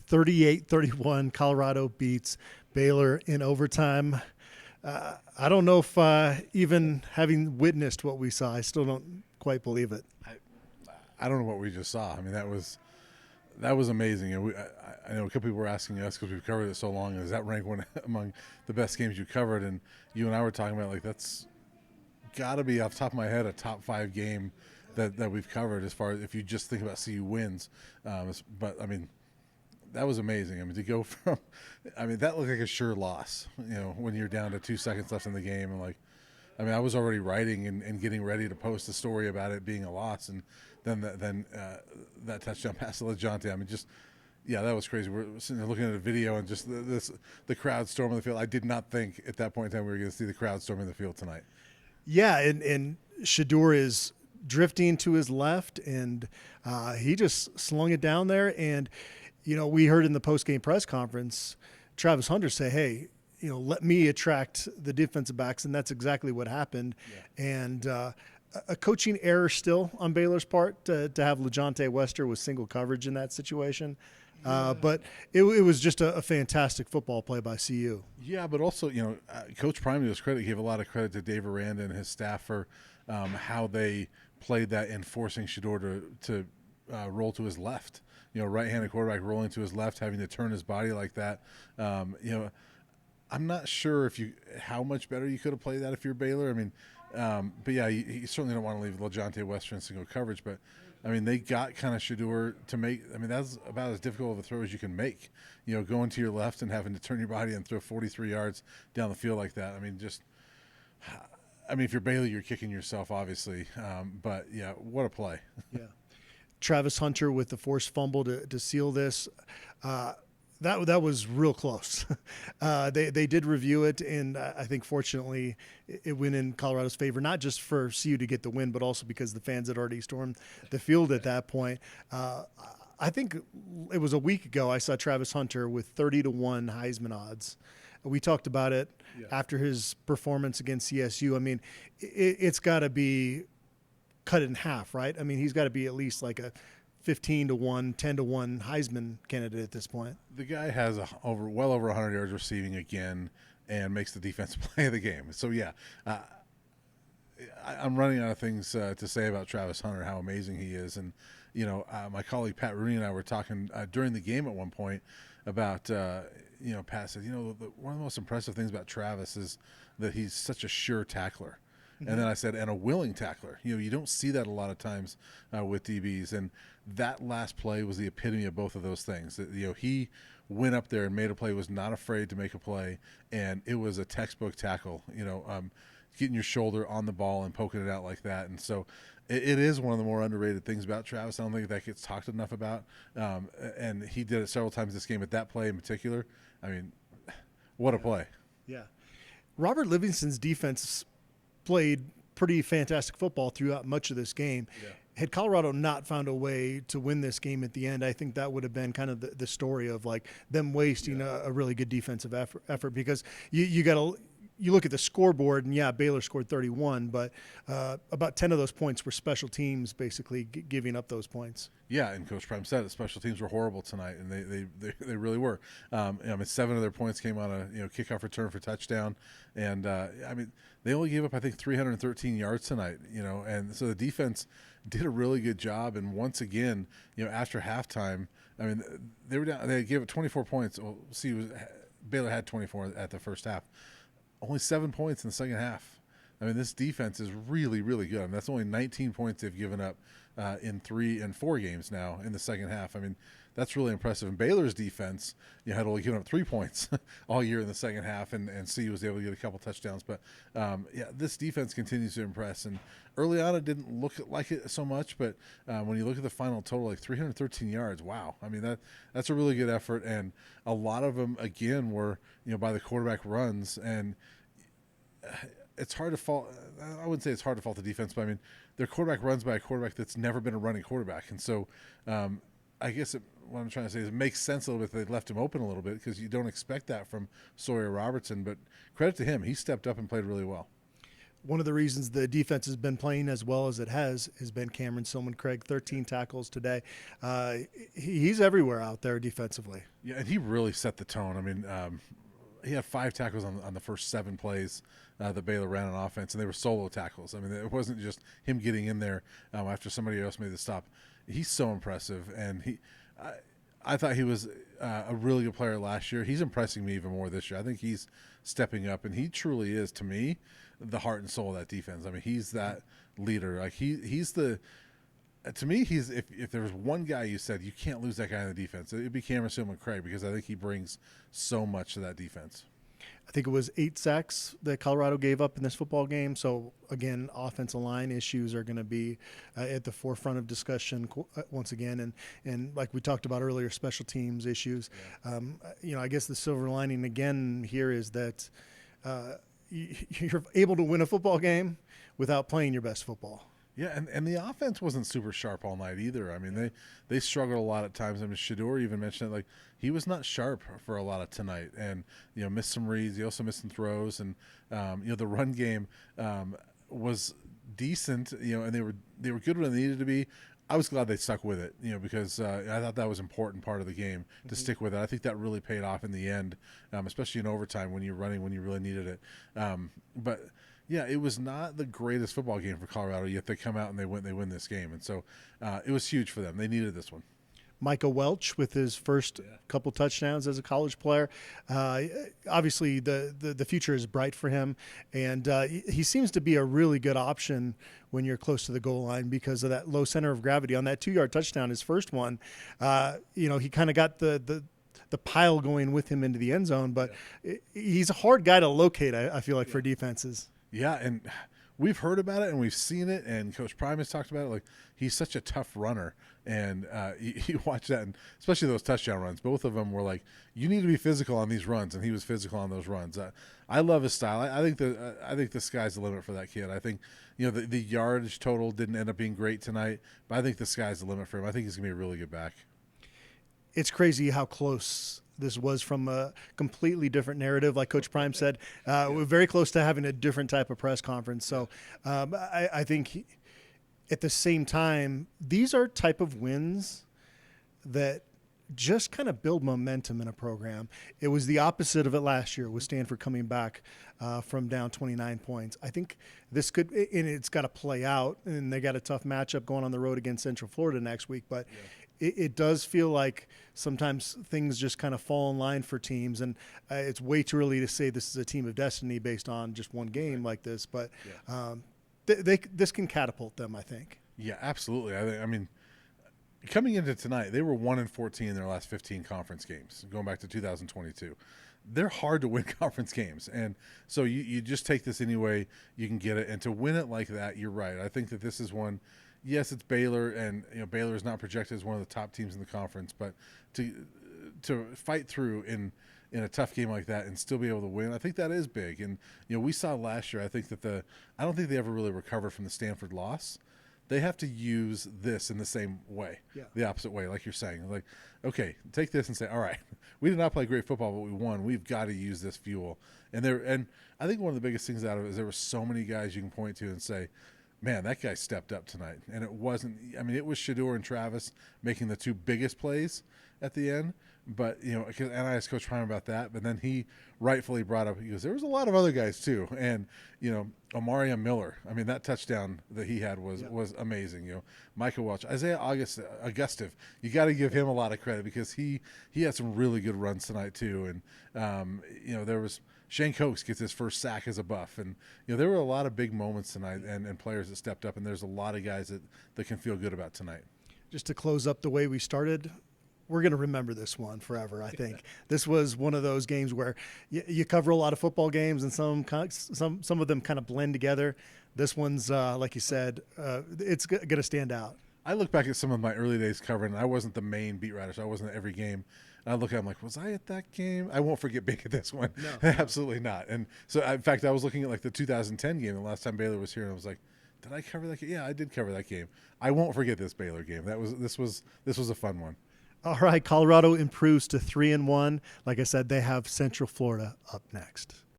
38-31, Colorado beats Baylor in overtime. I don't know if even having witnessed what we saw, I still don't quite believe it. I don't know what we just saw. I mean, that was amazing. And I know a couple people were asking us because we've covered it so long. Does that rank one among the best games you covered? And you and I were talking about, like, that's got to be off the top of my head a top 5 game that we've covered as far as if you just think about CU wins. But I mean, that was amazing. I mean, to go from, I mean, that looked like a sure loss. You know, when you're down to 2 seconds left in the game, and like, I mean, I was already writing and getting ready to post a story about it being a loss, and then that touchdown pass to LeJohntay. I mean, just, yeah, that was crazy. We're sitting there looking at a video and just the crowd storming the field. I did not think at that point in time we were going to see the crowd storming the field tonight. Yeah, and Shedeur is drifting to his left, and he just slung it down there. And, you know, we heard in the post-game press conference Travis Hunter say, hey, you know, let me attract the defensive backs, and that's exactly what happened. Yeah. And a coaching error still on Baylor's part to have LeJohntay Wester with single coverage in that situation. But it was just a fantastic football play by CU. Yeah, but also, you know, Coach Prime, to his credit, gave a lot of credit to Dave Aranda and his staff for how they played that and forcing Shedeur to roll to his left. You know, right-handed quarterback rolling to his left, having to turn his body like that. You know, I'm not sure how much better you could have played that if you're Baylor. I mean, but yeah, you certainly don't want to leave LeJohntay Wester in single coverage. But I mean, they got kind of Shedeur to make. I mean, that's about as difficult of a throw as you can make. You know, going to your left and having to turn your body and throw 43 yards down the field like that. I mean, if you're Baylor, you're kicking yourself, obviously. But yeah, what a play. Yeah, Travis Hunter with the forced fumble to seal this. That was real close. They did review it, and I think fortunately it went in Colorado's favor, not just for CU to get the win, but also because the fans had already stormed the field at that point. I think it was a week ago I saw Travis Hunter with 30-1 Heisman odds. We talked about it after his performance against CSU. I mean, it's got to be cut in half, right? I mean, he's got to be at least like a 15-1, 10-1 Heisman candidate at this point. The guy has well over 100 yards receiving again and makes the defensive play of the game. So, yeah, I'm running out of things to say about Travis Hunter, how amazing he is. And, you know, my colleague Pat Rooney and I were talking during the game at one point about, you know, Pat said, you know, one of the most impressive things about Travis is that he's such a sure tackler. And then I said, and a willing tackler. You know, you don't see that a lot of times with DBs. And that last play was the epitome of both of those things. That, you know, he went up there and made a play, was not afraid to make a play, and it was a textbook tackle. You know, getting your shoulder on the ball and poking it out like that. And so it is one of the more underrated things about Travis. I don't think that gets talked enough about. And he did it several times this game. But that play in particular, I mean, what a play. Yeah. Robert Livingston's defense played pretty fantastic football throughout much of this game. Yeah. Had Colorado not found a way to win this game at the end, I think that would have been kind of the story of like them wasting a really good defensive effort because you got to you look at the scoreboard and yeah, Baylor scored 31, but about 10 of those points were special teams basically giving up those points. Yeah, and Coach Prime said it. Special teams were horrible tonight, and they really were. I mean, 7 of their points came on a kickoff return for touchdown, and I mean they only gave up I think 313 yards tonight. You know, and so the defense did a really good job. And once again, you know, after halftime, I mean they were down. They gave it 24 points. Well, Baylor had 24 at the first half. Only 7 points in the second half. I mean, this defense is really, really good. I mean, that's only 19 points they've given up in 3 and 4 games now in the second half. I mean, that's really impressive. And Baylor's defense, had only given up 3 points all year in the second half, and CU was able to get a couple touchdowns. But, this defense continues to impress. And early on it didn't look like it so much, but when you look at the final total, like 313 yards, wow. I mean, that's a really good effort. And a lot of them, again, were, by the quarterback runs. And it's hard to fault. I wouldn't say it's hard to fault the defense, but I mean, their quarterback runs by a quarterback that's never been a running quarterback, and so I guess what I'm trying to say is it makes sense a little bit that they left him open a little bit because you don't expect that from Sawyer Robertson. But credit to him, he stepped up and played really well. One of the reasons the defense has been playing as well as it has been Cameron Silman-Craig, 13 tackles today. He's everywhere out there defensively. Yeah, and he really set the tone. I mean, he had 5 tackles on the first 7 plays that Baylor ran on offense, and they were solo tackles. I mean, it wasn't just him getting in there after somebody else made the stop. He's so impressive, and I thought he was a really good player last year. He's impressing me even more this year. I think he's stepping up, and he truly is, to me, the heart and soul of that defense. I mean, he's that leader. Like he's the. To me, he's if there was one guy you said you can't lose that guy in the defense, it'd be Cameron Silman-Craig, because I think he brings so much to that defense. I think it was 8 sacks that Colorado gave up in this football game. So, again, offensive line issues are going to be at the forefront of discussion once again. And like we talked about earlier, special teams issues. Yeah. I guess the silver lining again here is that you're able to win a football game without playing your best football. Yeah, and the offense wasn't super sharp all night either. I mean, they struggled a lot at times. I mean, Shedeur even mentioned it, like he was not sharp for a lot of tonight, and missed some reads. He also missed some throws, and the run game was decent. And they were good when they needed to be. I was glad they stuck with it, because I thought that was an important part of the game to stick with it. I think that really paid off in the end, especially in overtime when you're running when you really needed it. But yeah, it was not the greatest football game for Colorado, yet they come out and they win this game. And so it was huge for them. They needed this one. Micah Welch with his first couple touchdowns as a college player. Obviously, the future is bright for him, and he seems to be a really good option when you're close to the goal line because of that low center of gravity. On that 2-yard touchdown, his first one, he kind of got the pile going with him into the end zone, but he's a hard guy to locate, I feel like, for defenses. Yeah, and we've heard about it and we've seen it, and Coach Prime has talked about it. Like, he's such a tough runner, and you watch that, and especially those touchdown runs. Both of them were like, you need to be physical on these runs, and he was physical on those runs. I love his style. I think the sky's the limit for that kid. I think the yardage total didn't end up being great tonight, but I think the sky's the limit for him. I think he's gonna be a really good back. It's crazy how close this was from a completely different narrative. Like Coach Prime said, we're very close to having a different type of press conference. So I think at the same time, these are type of wins that just kind of build momentum in a program. It was the opposite of it last year with Stanford coming back from down 29 points. I think this could, and it's got to play out, and they got a tough matchup going on the road against Central Florida next week, but it does feel like sometimes things just kind of fall in line for teams, and it's way too early to say this is a team of destiny based on just one game like this, but this can catapult them, I think. Yeah, absolutely. I mean, coming into tonight, they were 1-14 in their last 15 conference games, going back to 2022. They're hard to win conference games, and so you just take this any way you can get it, and to win it like that, you're right. I think that this is one. Yes, it's Baylor, and Baylor is not projected as one of the top teams in the conference, but to fight through in a tough game like that and still be able to win, I think that is big. And we saw last year, I think that I don't think they ever really recovered from the Stanford loss. They have to use this in the same way, the opposite way, like you're saying. Like, okay, take this and say, all right, we did not play great football, but we won. We've got to use this fuel. And I think one of the biggest things out of it is there were so many guys you can point to and say, man, that guy stepped up tonight. And it wasn't – I mean, it was Shedeur and Travis making the 2 biggest plays at the end. But, and I asked Coach Prime about that. But then he rightfully brought up – he goes, there was a lot of other guys too. And, Amari Miller, I mean, that touchdown that he had was amazing. Micah Welch, Isaiah Augustive, you got to give him a lot of credit because he had some really good runs tonight too. And, there was – Shane Cokes gets his first sack as a Buff. And, there were a lot of big moments tonight and players that stepped up, and there's a lot of guys that can feel good about tonight. Just to close up the way we started, we're going to remember this one forever, I think. This was one of those games where you cover a lot of football games, and some of them kind of blend together. This one's, like you said, it's going to stand out. I look back at some of my early days covering, and I wasn't the main beat writer, so I wasn't at every game. And I look at it, I'm like, was I at that game? I won't forget being at this one. No. Absolutely not. And so, in fact, I was looking at like the 2010 game, the last time Baylor was here, and I was like, did I cover that game? Yeah, I did cover that game. I won't forget this Baylor game. This was a fun one. All right, Colorado improves to 3-1. Like I said, they have Central Florida up next.